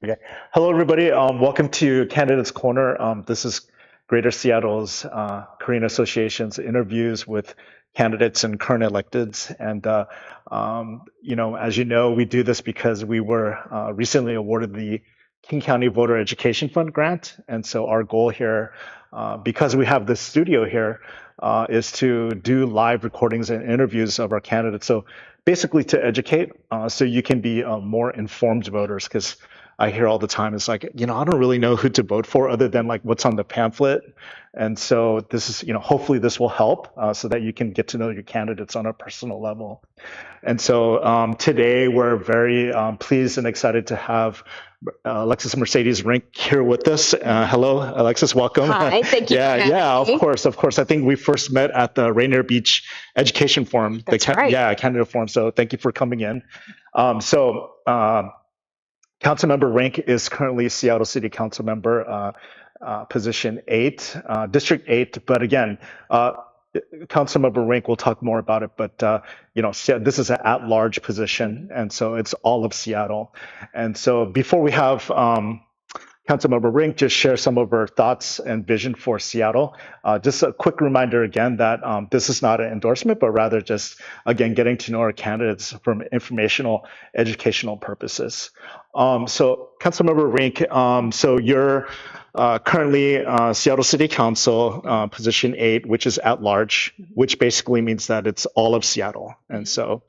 Okay. Hello, everybody. Welcome to Candidates Corner. This is Greater Seattle's Korean Association's interviews with candidates and current electeds. And, as you know, we do this because we were recently awarded the King County Voter Education Fund grant. And so our goal here, because we have this studio here, is to do live recordings and interviews of our candidates. So basically to educate, so you can be more informed voters, because I hear all the time, it's like, I don't really know who to vote for other than like what's on the pamphlet. And so this is, hopefully this will help so that you can get to know your candidates on a personal level. And so today we're very pleased and excited to have Alexis Mercedes Rinck here with us. Hello, Alexis, welcome. Hi, thank you. Yeah, of course, of course. I think we first met at the Rainier Beach Education Forum. That's right. Yeah, candidate forum. So thank you for coming in. Councilmember Rinck is currently Seattle City Council member, position 8, District 8. But again, Councilmember Rinck will talk more about it. But this is an at-large position, and so it's all of Seattle. And so before we have Councilmember Rinck just share some of her thoughts and vision for Seattle. Just a quick reminder again that this is not an endorsement, but rather just, again, getting to know our candidates from informational, educational purposes. So Councilmember Rinck, so you're currently Seattle City Council, position 8, which is at large, which basically means that it's all of Seattle. And so,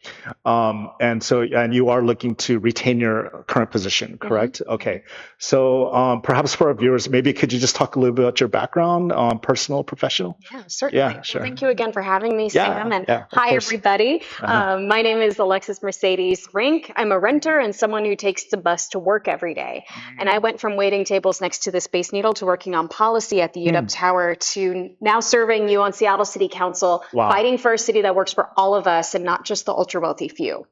and you are looking to retain your current position, correct? Okay. So perhaps for our viewers, maybe could you just talk a little bit about your background, personal, professional? Yeah, certainly. Yeah, sure. Well, thank you again for having me, Sam. And yeah, hi, everybody. My name is Alexis Mercedes Rinck. I'm a renter and someone who takes the bus to work every day. And I went from waiting tables next to the Space Needle to working on policy at the UW Tower to now serving you on Seattle City Council, fighting for a city that works for all of us and not just the ultra wealthy few.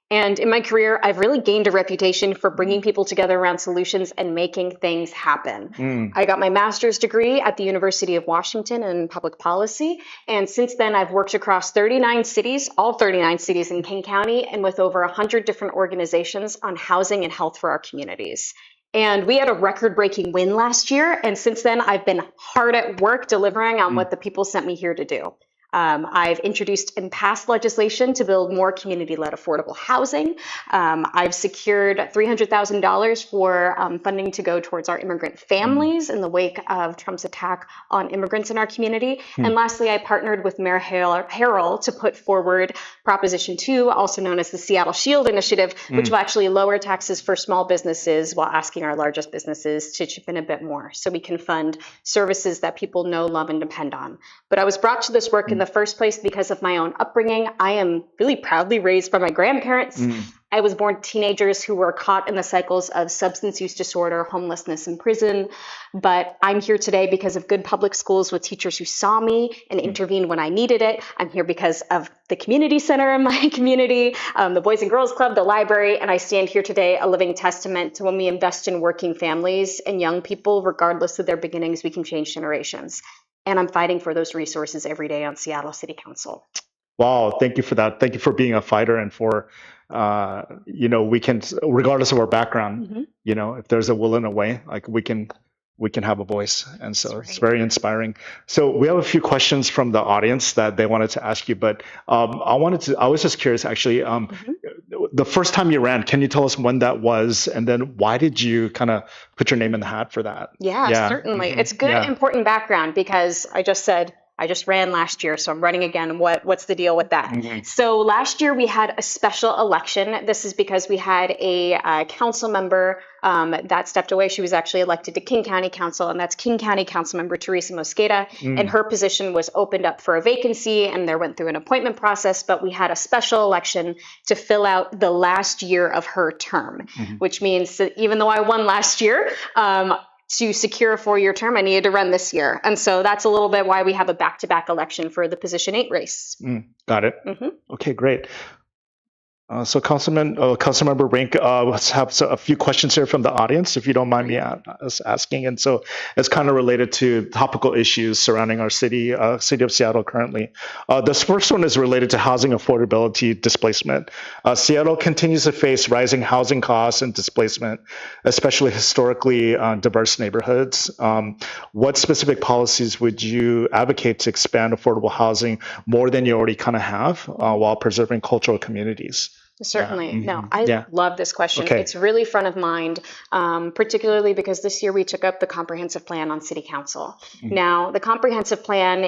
And in my career, I've really gained a reputation for bringing people together around solutions and making things happen. I got my master's degree at the University of Washington in public policy. And since then, I've worked across 39 cities, all 39 cities in King County, and with over 100 different organizations on housing and health for our communities. And we had a record-breaking win last year. And since then, I've been hard at work delivering on what the people sent me here to do. I've introduced and passed legislation to build more community-led affordable housing. I've secured $300,000 for funding to go towards our immigrant families in the wake of Trump's attack on immigrants in our community. And lastly, I partnered with Mayor Harrell to put forward Proposition 2, also known as the Seattle Shield Initiative, which will actually lower taxes for small businesses while asking our largest businesses to chip in a bit more so we can fund services that people know, love, and depend on. But I was brought to this work in the first place because of my own upbringing. I am really proudly raised by my grandparents. I was born teenagers who were caught in the cycles of substance use disorder, homelessness, and prison. But I'm here today because of good public schools with teachers who saw me and intervened when I needed it. I'm here because of the community center in my community, the Boys and Girls Club, the library, and I stand here today a living testament to when we invest in working families and young people, regardless of their beginnings, we can change generations. And I'm fighting for those resources every day on Seattle City Council. Wow, thank you for that. Thank you for being a fighter and for, we can, regardless of our background, if there's a will and a way, like we can have a voice. And so it's very inspiring. So we have a few questions from the audience that they wanted to ask you, but I was just curious, actually, the first time you ran, can you tell us when that was? And then why did you kind of put your name in the hat for that? Yeah. Certainly. It's good, important background because I just ran last year, so I'm running again. What's the deal with that? So last year we had a special election. This is because we had a council member that stepped away. She was actually elected to King County Council, and that's King County Council member Teresa Mosqueda. And her position was opened up for a vacancy, and there went through an appointment process. But we had a special election to fill out the last year of her term, which means that even though I won last year, to secure a 4-year term, I needed to run this year. And so that's a little bit why we have a back-to-back election for the position 8 race. Got it. Okay, great. So Councilmember Rinck, let's have a few questions here from the audience, if you don't mind me us asking. And so it's kind of related to topical issues surrounding our city of Seattle currently. This first one is related to housing affordability displacement. Seattle continues to face rising housing costs and displacement, especially historically diverse neighborhoods. What specific policies would you advocate to expand affordable housing more than you already kind of have while preserving cultural communities? Certainly. Yeah. No, I love this question. Okay. It's really front of mind, particularly because this year we took up the comprehensive plan on city council. Now, the comprehensive plan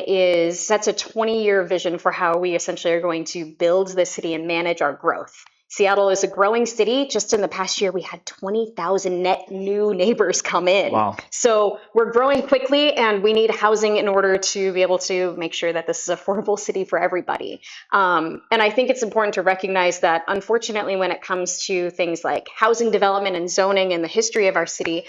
sets a 20-year vision for how we essentially are going to build the city and manage our growth. Seattle is a growing city. Just in the past year, we had 20,000 net new neighbors come in. Wow. So we're growing quickly, and we need housing in order to be able to make sure that this is an affordable city for everybody. And I think it's important to recognize that, unfortunately, when it comes to things like housing development and zoning and the history of our city,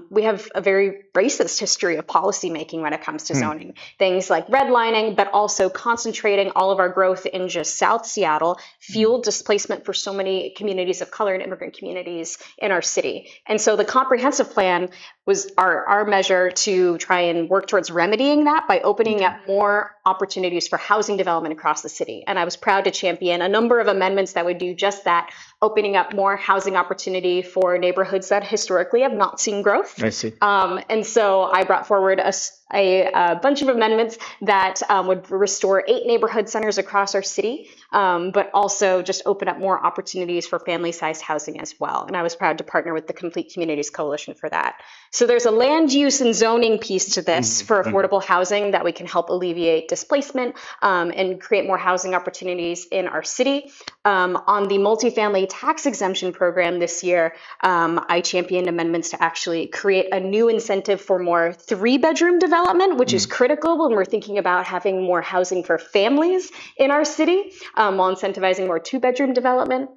we have a very racist history of policymaking when it comes to zoning. Things like redlining, but also concentrating all of our growth in just South Seattle, fueled displacement for so many communities of color and immigrant communities in our city. And so the comprehensive plan was our measure to try and work towards remedying that by opening up more opportunities for housing development across the city. And I was proud to champion a number of amendments that would do just that, opening up more housing opportunity for neighborhoods that historically have not seen growth. I see. And so I brought forward a bunch of amendments that would restore 8 neighborhood centers across our city, but also just open up more opportunities for family-sized housing as well. And I was proud to partner with the Complete Communities Coalition for that. So there's a land use and zoning piece to this for affordable housing that we can help alleviate displacement and create more housing opportunities in our city. On the multifamily tax exemption program this year, I championed amendments to actually create a new incentive for more 3-bedroom development, which is critical when we're thinking about having more housing for families in our city, while incentivizing more 2-bedroom development.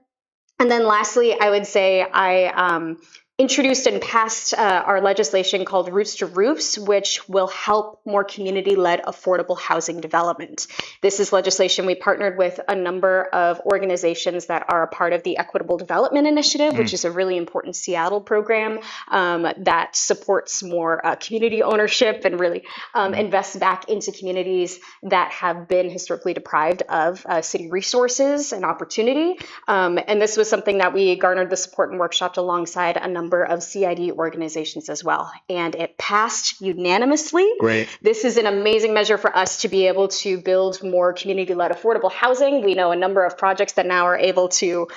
And then lastly, I would say I introduced and passed our legislation called Roofs to Roofs, which will help more community-led affordable housing development. This is legislation we partnered with a number of organizations that are a part of the Equitable Development Initiative, which is a really important Seattle program that supports more community ownership and really invests back into communities that have been historically deprived of city resources and opportunity. And this was something that we garnered the support and workshopped alongside a number of CID organizations as well. And it passed unanimously. Great. This is an amazing measure for us to be able to build more community-led affordable housing. We know a number of projects that now are able to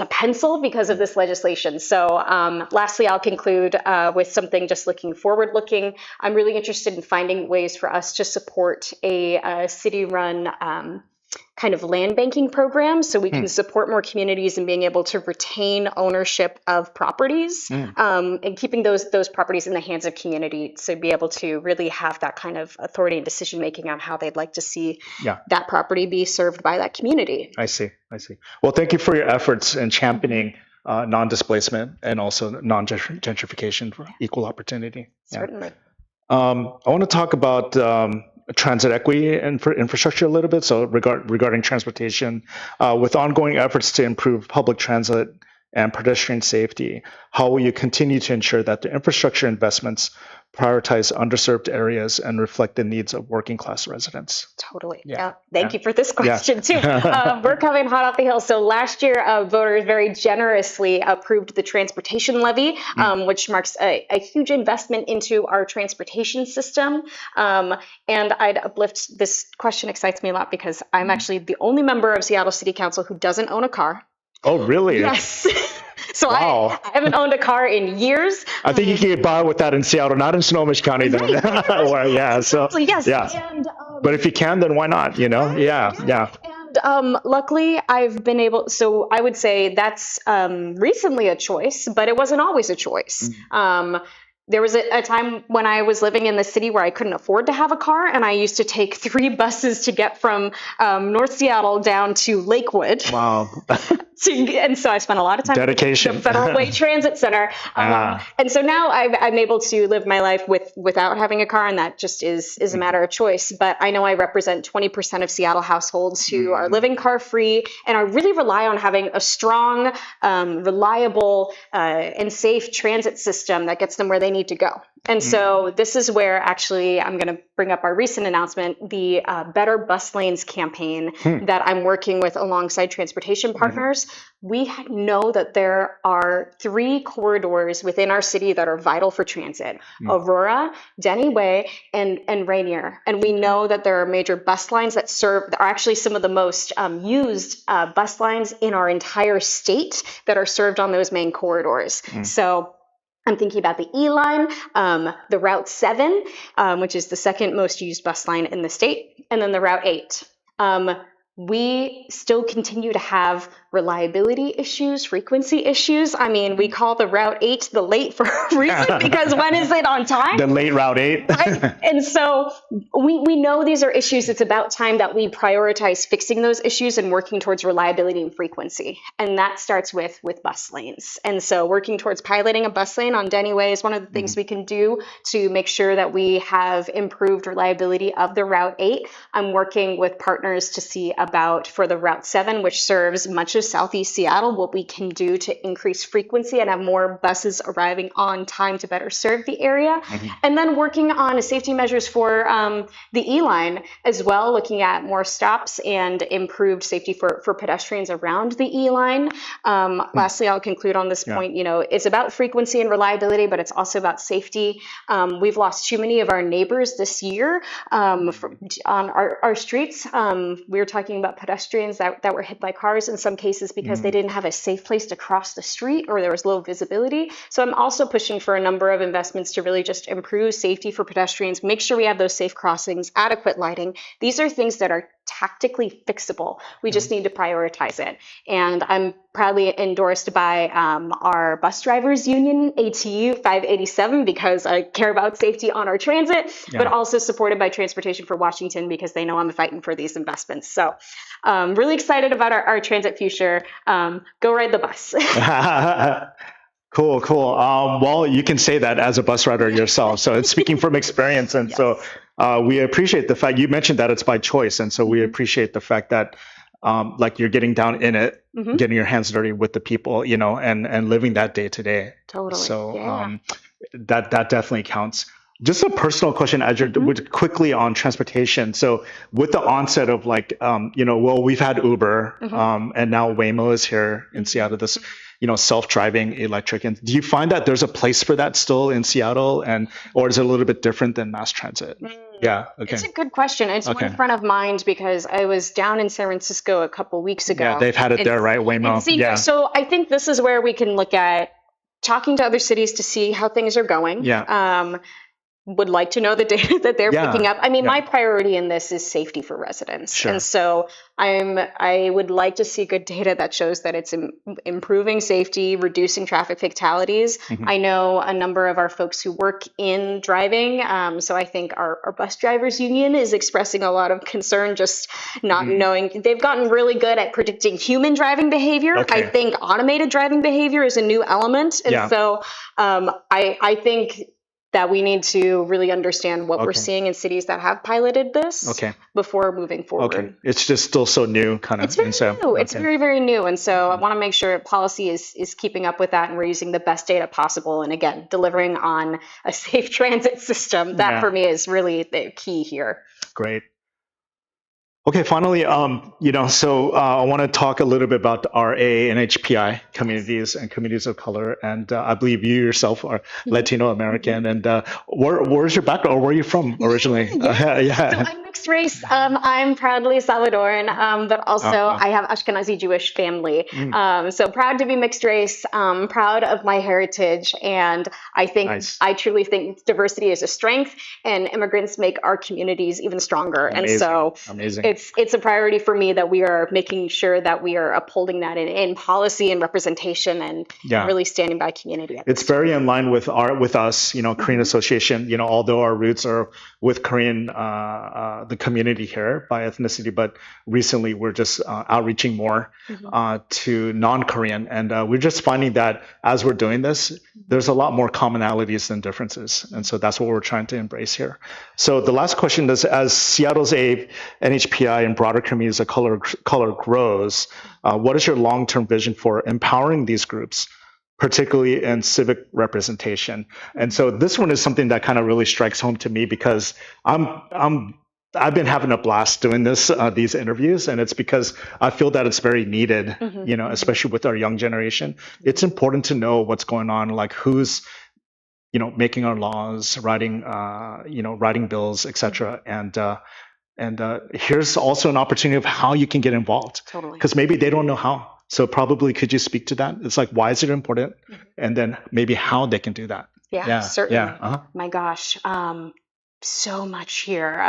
pencil because of this legislation. So lastly, I'll conclude with something just looking forward-looking. I'm really interested in finding ways for us to support a city-run kind of land banking program so we can support more communities in being able to retain ownership of properties and keeping those properties in the hands of community to be able to really have that kind of authority and decision making on how they'd like to see that property be served by that community. I see. Well, thank you for your efforts in championing non-displacement and also non-gentrification for equal opportunity. Certainly. I want to talk about transit equity and for infrastructure a little bit. So regarding transportation, with ongoing efforts to improve public transit and pedestrian safety, how will you continue to ensure that the infrastructure investments prioritize underserved areas and reflect the needs of working class residents? Totally. Thank you for this question too. We're coming hot off the hill. So last year, voters very generously approved the transportation levy, which marks a huge investment into our transportation system. And I'd uplift this question excites me a lot because I'm actually the only member of Seattle City Council who doesn't own a car. Oh, really? Yes. So I haven't owned a car in years. I think you can get by with that in Seattle, not in Snohomish County. Then. Well, yes. And, but if you can, then why not? You know? Yeah. And luckily, I've been able. So I would say that's recently a choice, but it wasn't always a choice. There was a time when I was living in the city where I couldn't afford to have a car, and I used to take 3 buses to get from North Seattle down to Lakewood. Wow. And so I spent a lot of time Dedication. at the Federal Way Transit Center. And so now I'm able to live my life without having a car, and that just is a matter of choice. But I know I represent 20% of Seattle households who are living car-free and are really rely on having a strong, reliable, and safe transit system that gets them where they need to go. And so this is where actually I'm going to bring up our recent announcement, the Better Bus Lanes campaign that I'm working with alongside transportation partners. We know that there are 3 corridors within our city that are vital for transit: Aurora, Denny Way, and Rainier. And we know that there are major bus lines that are actually some of the most used bus lines in our entire state that are served on those main corridors. So I'm thinking about the E line, the Route 7, which is the second most used bus line in the state, and then the Route 8. We still continue to have reliability issues, frequency issues. I mean, we call the Route 8 the late for a reason, because when is it on time? The late Route 8. Right? And so we know these are issues. It's about time that we prioritize fixing those issues and working towards reliability and frequency. And that starts with bus lanes. And so working towards piloting a bus lane on Denny Way is one of the things we can do to make sure that we have improved reliability of the Route 8. I'm working with partners to see about, for the Route 7, which serves much of Southeast Seattle, what we can do to increase frequency and have more buses arriving on time to better serve the area. And then working on safety measures for the E-line as well, looking at more stops and improved safety for pedestrians around the E-line. Lastly, I'll conclude on this point, it's about frequency and reliability, but it's also about safety. We've lost too many of our neighbors this year on our streets. We were talking about pedestrians that were hit by cars in some cases because they didn't have a safe place to cross the street or there was low visibility. So I'm also pushing for a number of investments to really just improve safety for pedestrians, make sure we have those safe crossings, adequate lighting. These are things that are tactically fixable. We just need to prioritize it. And I'm proudly endorsed by our bus drivers union, ATU 587, because I care about safety on our transit, but also supported by Transportation for Washington because they know I'm fighting for these investments. So really excited about our transit future. Go ride the bus. Cool. Well, you can say that as a bus rider yourself. So it's speaking from experience. And so we appreciate the fact you mentioned that it's by choice. And so we appreciate the fact that like you're getting down in it, getting your hands dirty with the people, and living that day to day. Totally. So that definitely counts. Just a personal question, Adria, quickly on transportation. So with the onset of we've had Uber and now Waymo is here in Seattle, this self-driving electric. And do you find that there's a place for that still in Seattle, or is it a little bit different than mass transit? Yeah. Okay. It's a good question. It's one front of mind because I was down in San Francisco a couple weeks ago. Yeah, they've had it there, right? Waymo. So I think this is where we can look at talking to other cities to see how things are going. Yeah. Would like to know the data that they're picking up. I mean, my priority in this is safety for residents. Sure. And so I would like to see good data that shows that it's improving safety, reducing traffic fatalities. I know a number of our folks who work in driving. So I think our bus drivers union is expressing a lot of concern, just not knowing. They've gotten really good at predicting human driving behavior. Okay. I think automated driving behavior is a new element. And so I think that we need to really understand what we're seeing in cities that have piloted this before moving forward. Okay. It's just still so new, kind of. It's very new. It's very, very new. And so I want to make sure policy is keeping up with that and we're using the best data possible. And again, delivering on a safe transit system. That for me is really the key here. Great. Okay, finally, so I want to talk a little bit about RA and HPI communities and communities of color. And I believe you yourself are Latino American. And where's your background, or where are you from originally? So I'm mixed race. I'm proudly Salvadoran, but also I have Ashkenazi Jewish family. So proud to be mixed race, proud of my heritage. And I think I truly think diversity is a strength, and immigrants make our communities even stronger. Amazing. And so Amazing. It's a priority for me that we are making sure that we are upholding that in policy and representation and really standing by community. It's very in line with us, Korean Association, although our roots are with Korean the community here by ethnicity, but recently we're just outreaching more to non-Korean, and we're just finding that as we're doing this, there's a lot more commonalities than differences, and so that's what we're trying to embrace here. So the last question is, as Seattle's NHPI and broader communities of color grows, what is your long-term vision for empowering these groups, particularly in civic representation? And so this one is something that kind of really strikes home to me, because I've been having a blast doing these interviews, and it's because I feel that it's very needed, especially with our young generation. It's important to know what's going on, like who's, making our laws, writing bills, etc. And here's also an opportunity of how you can get involved, because maybe they don't know how. So probably, could you speak to that? It's like, why is it important? And then maybe how they can do that. Yeah, certainly. Yeah. My gosh, so much here.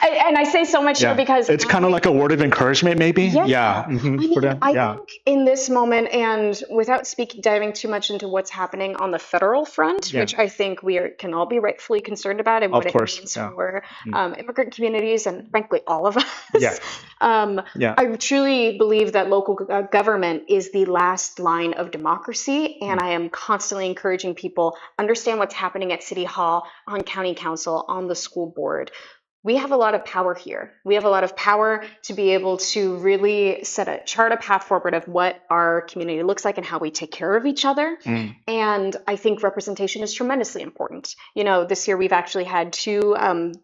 And I say so much here because it's kind of like a word of encouragement, maybe. Yeah. I think in this moment, and without diving too much into what's happening on the federal front, which I think we can all be rightfully concerned about, and what it means for immigrant communities, and frankly, all of us. I truly believe that local government is the last line of democracy, and I am constantly encouraging people understand what's happening at City Hall, on County Council, on the school board. We have a lot of power here. We have a lot of power to be able to really chart a path forward of what our community looks like and how we take care of each other. And I think representation is tremendously important. This year we've actually had 2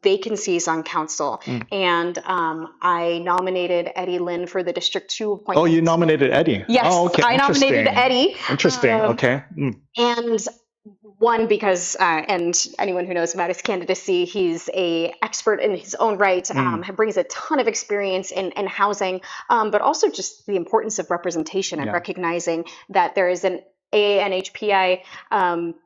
vacancies on council, and I nominated Eddie Lynn for the District 2 appointment. Oh, you nominated Eddie? Yes, okay. I nominated Eddie. Interesting. Okay. And one, because, and anyone who knows about his candidacy, he's an expert in his own right, brings a ton of experience in housing, but also just the importance of representation and recognizing that there is an NHPI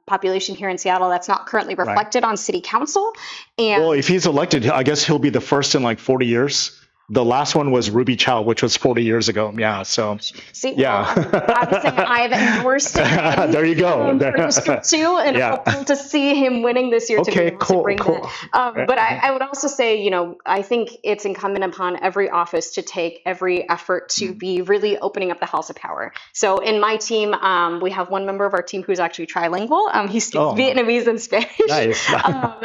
population here in Seattle that's not currently reflected on City Council. And well, if he's elected, I guess he'll be the first in like 40 years. The last one was Ruby Chow, which was 40 years ago. Yeah, so obviously I've endorsed him. There you go. For District 2, and hopeful to see him winning this year. Okay, cool. But I would also say, I think it's incumbent upon every office to take every effort to be really opening up the halls of power. So in my team, we have one member of our team who's actually trilingual. He speaks Vietnamese and Spanish. Nice.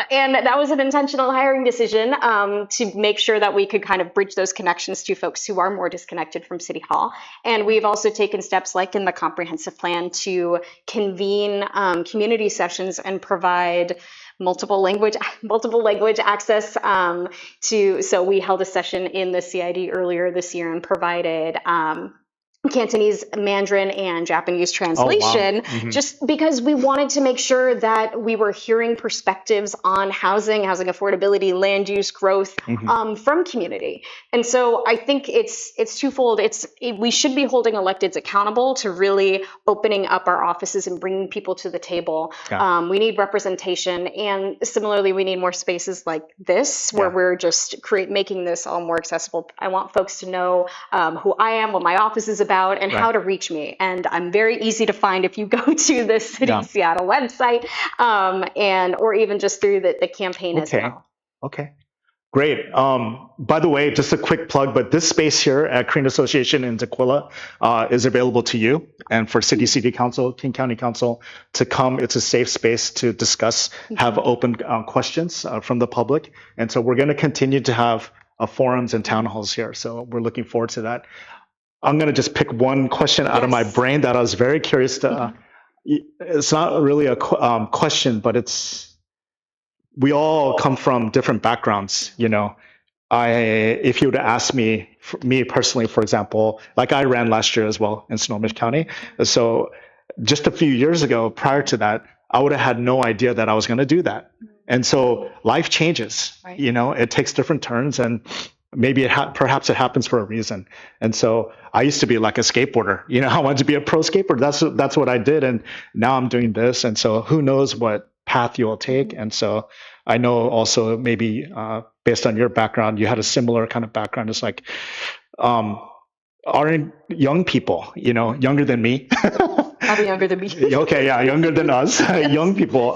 And that was an intentional hiring decision to make sure that we could kind of bridge those connections to folks who are more disconnected from City Hall. And we've also taken steps, like in the comprehensive plan, to convene community sessions and provide multiple language access so we held a session in the CID earlier this year and provided Cantonese, Mandarin, and Japanese translation, just because we wanted to make sure that we were hearing perspectives on housing affordability, land use, growth from community. And so I think it's twofold. We should be holding electeds accountable to really opening up our offices and bringing people to the table. We need representation, and similarly, we need more spaces like this where we're just making this all more accessible. I want folks to know who I am, what my office is about, and how to reach me. And I'm very easy to find if you go to the City Seattle website, or even just through the campaign as well. Okay. Great. By the way, just a quick plug, but this space here at Korean Association in Tequila is available to you and for City Council, King County Council to come. It's a safe space to discuss, have open questions from the public. And so we're going to continue to have forums and town halls here. So we're looking forward to that. I'm going to just pick one question out of my brain that I was very curious to. It's not really a question, but we all come from different backgrounds. If you were to ask me personally, for example, like I ran last year as well in Snohomish County. So just a few years ago, prior to that, I would have had no idea that I was going to do that. And so life changes. It takes different turns, and maybe perhaps it happens for a reason. And so I used to be like a skateboarder. I wanted to be a pro skateboarder. That's what I did. And now I'm doing this. And so who knows what path you'll take. And so I know also maybe based on your background, you had a similar kind of background. It's like, aren't young people, younger than me? Probably younger than me. Okay, yeah, younger than us, young people.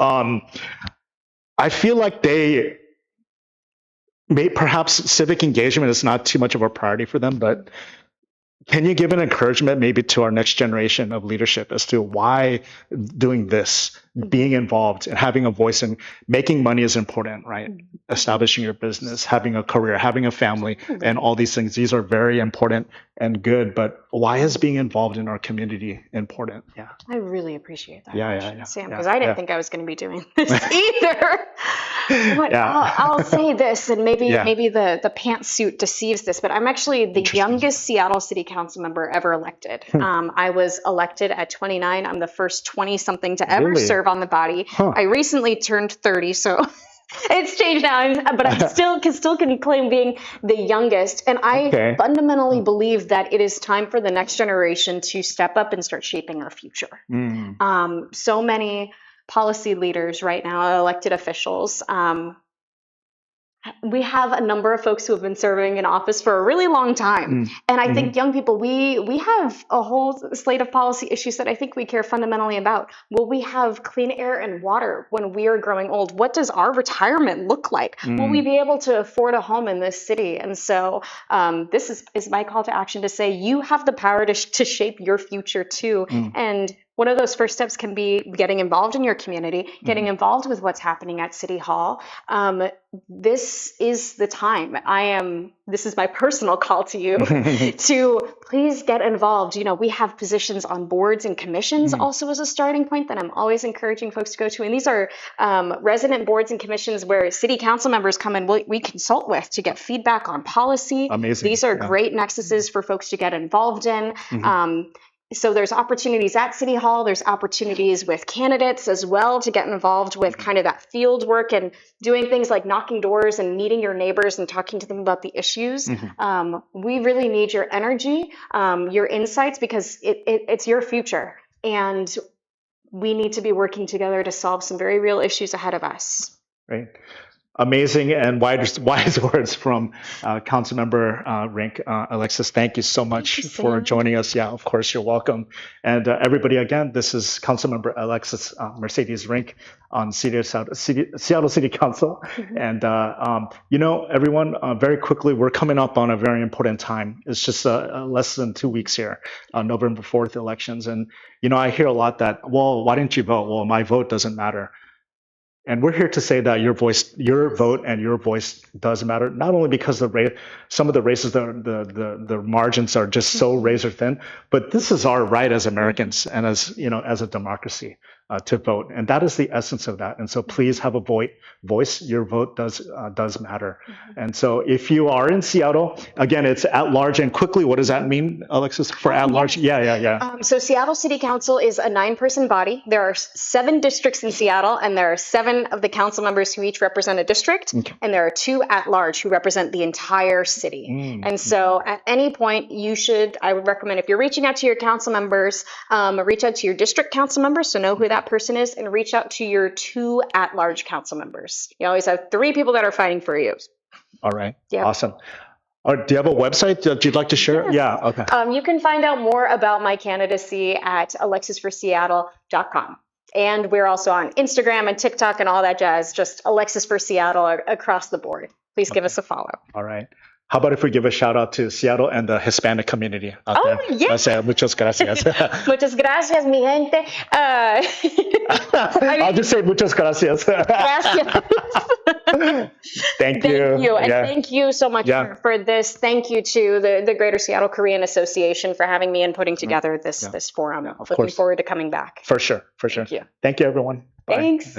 I feel like they perhaps civic engagement is not too much of a priority for them, but can you give an encouragement maybe to our next generation of leadership as to why doing this, being involved and having a voice and making money is important, right? Establishing your business, having a career, having a family, and all these things. These are very important and good, but why is being involved in our community important? Yeah. I really appreciate that question, Sam, because yeah, I didn't think I was going to be doing this either. But I'll say this, and maybe the pantsuit deceives this, but I'm actually the youngest Seattle City Council member ever elected. I was elected at 29. I'm the first 20-something to ever serve on the body. I recently turned 30, so it's changed now, but I still can claim being the youngest. And I fundamentally believe that it is time for the next generation to step up and start shaping our future. So many policy leaders right now, elected officials, we have a number of folks who have been serving in office for a really long time. And I think young people, we have a whole slate of policy issues that I think we care fundamentally about. Will we have clean air and water when we are growing old? What does our retirement look like? Will we be able to afford a home in this city? And so this is my call to action to say you have the power to shape your future too. And one of those first steps can be getting involved in your community, getting involved with what's happening at City Hall. This is the time. This is my personal call to you to please get involved. You know, we have positions on boards and commissions also as a starting point that I'm always encouraging folks to go to. And these are resident boards and commissions where city council members come and we consult with to get feedback on policy. Amazing. These are great nexuses for folks to get involved in. So there's opportunities at City Hall. There's opportunities with candidates as well to get involved with kind of that field work and doing things like knocking doors and meeting your neighbors and talking to them about the issues. We really need your energy, your insights, because it's your future. And we need to be working together to solve some very real issues ahead of us. Right. Amazing and wise words from Councilmember Rinck. Alexis, thank you so much for joining us. Yeah, of course, you're welcome. And everybody, again, this is Councilmember Alexis Mercedes Rinck on Seattle City Council. And, you know, everyone, very quickly, we're coming up on a very important time. It's just less than 2 weeks here, November 4th elections. And, you know, I hear a lot that, well, why didn't you vote? Well, my vote doesn't matter. And we're here to say that your vote and your voice does matter, not only because some of the races, the margins are just so razor thin, but this is our right as Americans and as, you know, as a democracy to vote. And that is the essence of that. And so please have a voice. Your vote does matter. And so if you are in Seattle, again, it's at large. And quickly, what does that mean, Alexis, for at large? Yeah. So Seattle City Council is a 9-person body. There are 7 districts in Seattle, and there are 7 of the council members who each represent a district. And there are 2 at large who represent the entire city. And so at any point, I would recommend, if you're reaching out to your council members, reach out to your district council members to know who that person is, and reach out to your 2 at-large council members. You always have 3 people that are fighting for you. All right. Yeah. Awesome. Do you have a website that you'd like to share? Yes. Yeah. Okay. You can find out more about my candidacy at alexisforseattle.com. And we're also on Instagram and TikTok and all that jazz, just Alexis for Seattle across the board. Please give us a follow. All right. How about if we give a shout out to Seattle and the Hispanic community out there? Yes. Muchas gracias. Muchas gracias, mi gente. I'll just say muchas gracias. Gracias. Thank you. And thank you so much for this. Thank you to the Greater Seattle Korean Association for having me and putting together this forum. Looking forward to coming back. For sure. Thank you. Thank you, everyone. Bye. Thanks.